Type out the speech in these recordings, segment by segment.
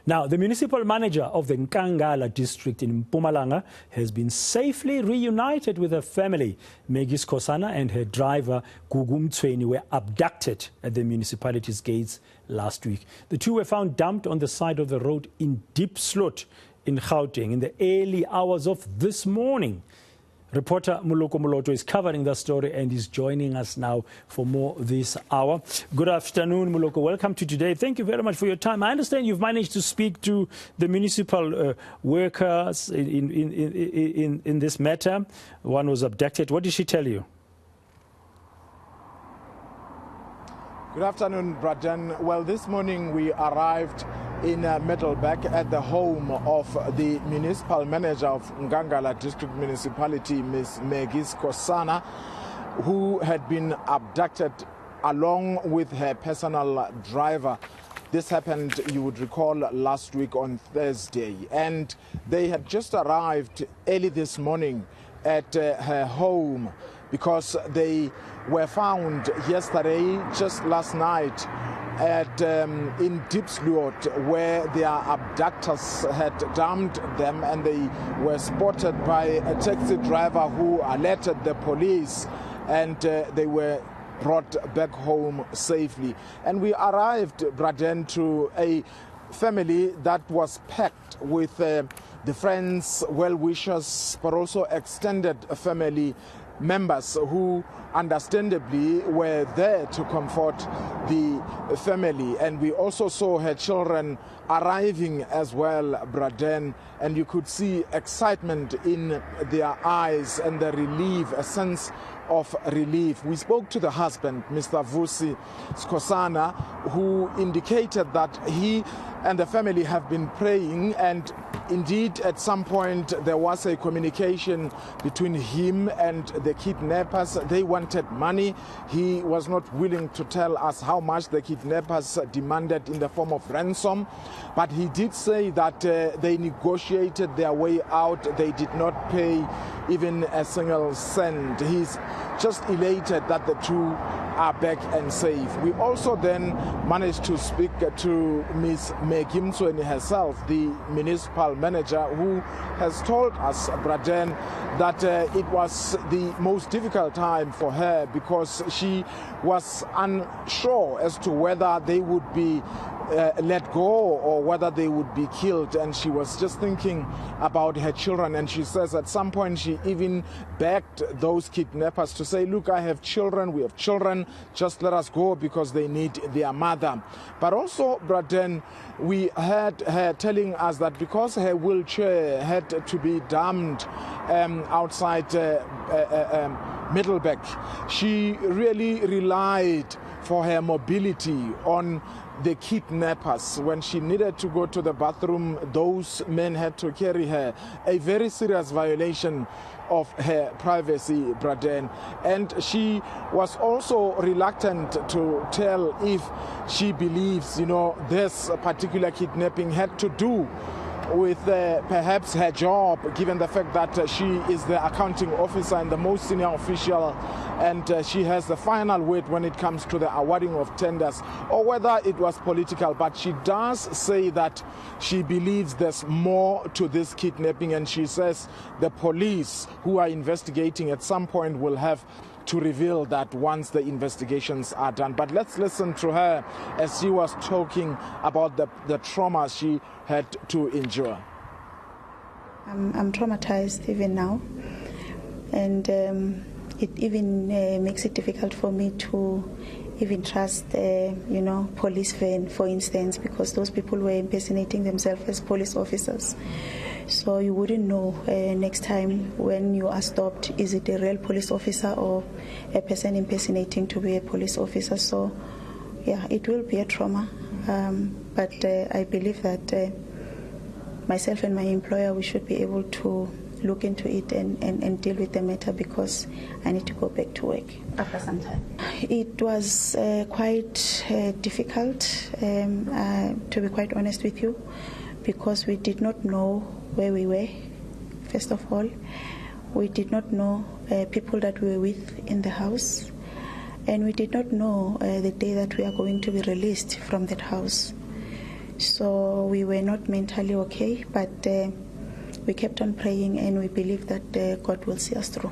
Now, the municipal manager of the Nkangala district in Mpumalanga has been safely reunited with her family. Maggie Skhosana and her driver, Gugu Mtsweni, were abducted at the municipality's gates last week. The two were found dumped on the side of the road in Deep Slot in Gauteng in the early hours of this morning. Reporter Moloko Moloto is covering the story and is joining us now for more this hour. Good afternoon, Moloko. Welcome to today. Thank you very much for your time. I understand you've managed to speak to the municipal workers in this matter. One was abducted. What did she tell you? Good afternoon, Braden. Well, this morning we arrived in Middelburg at the home of the municipal manager of Nkangala district municipality, Ms. Maggie Skhosana, who had been abducted along with her personal driver. This happened, you would recall, last week on Thursday. And they had just arrived early this morning at her home because they were found yesterday, just last night, at in Deep Slot, where their abductors had dumped them, and they were spotted by a taxi driver who alerted the police, and they were brought back home safely. And we arrived, Braden, to a family that was packed with the friends, well-wishers, but also extended family members who understandably were there to comfort the family. And we also saw her children arriving as well, Braden, and you could see excitement in their eyes and the relief, a sense of relief. We spoke to the husband, Mr. Vusi Skhosana, who indicated that he and the family have been praying, and indeed at some point there was a communication between him and the kidnappers. They wanted money. He was not willing to tell us how much the kidnappers demanded in the form of ransom, but he did say that they negotiated their way out. They did not pay even a single cent. He's just elated that the two are back and safe. We also then managed to speak to Ms. Maggie Mtsweni herself, the municipal manager, who has told us, Braden, that it was the most difficult time for her because she was unsure as to whether they would be let go or whether they would be killed, and she was just thinking about her children. And she says at some point she even begged those kidnappers to say, look, I have children, we have children, just let us go because they need their mother. But also, Braden, we heard her telling us that because her wheelchair had to be dumped outside Middelburg, she really relied for her mobility on the kidnappers. When she needed to go to the bathroom, those men had to carry her. A very serious violation of her privacy, Braden. And she was also reluctant to tell if she believes, this particular kidnapping had to do with perhaps her job, given the fact that she is the accounting officer and the most senior official, and she has the final word when it comes to the awarding of tenders, or whether it was political. But she does say that she believes there's more to this kidnapping, and she says the police who are investigating at some point will have to reveal that once the investigations are done. But let's listen to her as she was talking about the trauma she had to endure. I'm traumatized even now, and it even makes it difficult for me to even trust, police van, for instance, because those people were impersonating themselves as police officers. So you wouldn't know next time when you are stopped, is it a real police officer or a person impersonating to be a police officer? So, yeah, it will be a trauma. But I believe that myself and my employer, we should be able to look into it and deal with the matter, because I need to go back to work after some time. It was quite difficult, to be quite honest with you, because we did not know where we were, first of all. We did not know people that we were with in the house, and we did not know the day that we are going to be released from that house. So we were not mentally okay, but we kept on praying, and we believe that God will see us through.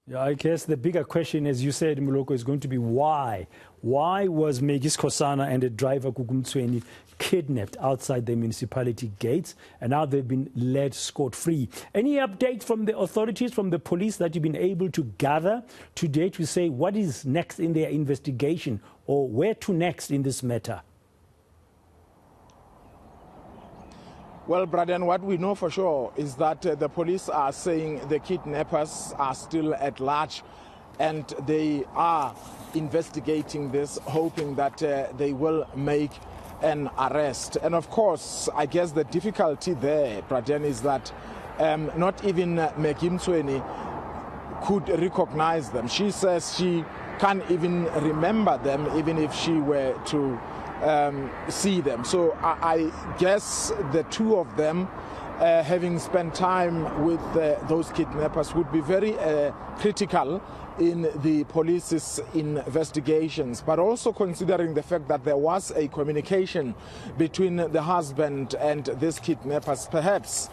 Yeah, I guess the bigger question, as you said, Moloko, is going to be why? Why was Maggie Skhosana and the driver Gugu Mtsweni kidnapped outside the municipality gates, and now they've been led scot-free? Any updates from the authorities, from the police, that you've been able to gather today to say what is next in their investigation, or where to next in this matter? Well, Braden, what we know for sure is that the police are saying the kidnappers are still at large, and they are investigating this, hoping that they will make an arrest. And of course, I guess the difficulty there, Braden, is that not even Maggie Mtsweni could recognize them. She says she can't even remember them, even if she were to see them. So I guess the two of them, having spent time with those kidnappers, would be very critical in the police's investigations, but also considering the fact that there was a communication between the husband and these kidnappers, perhaps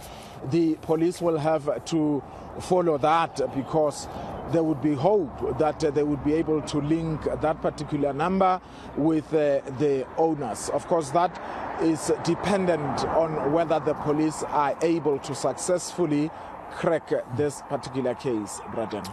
the police will have to follow that, because there would be hope that they would be able to link that particular number with the owners. Of course, that is dependent on whether the police are able to successfully crack this particular case, Braden.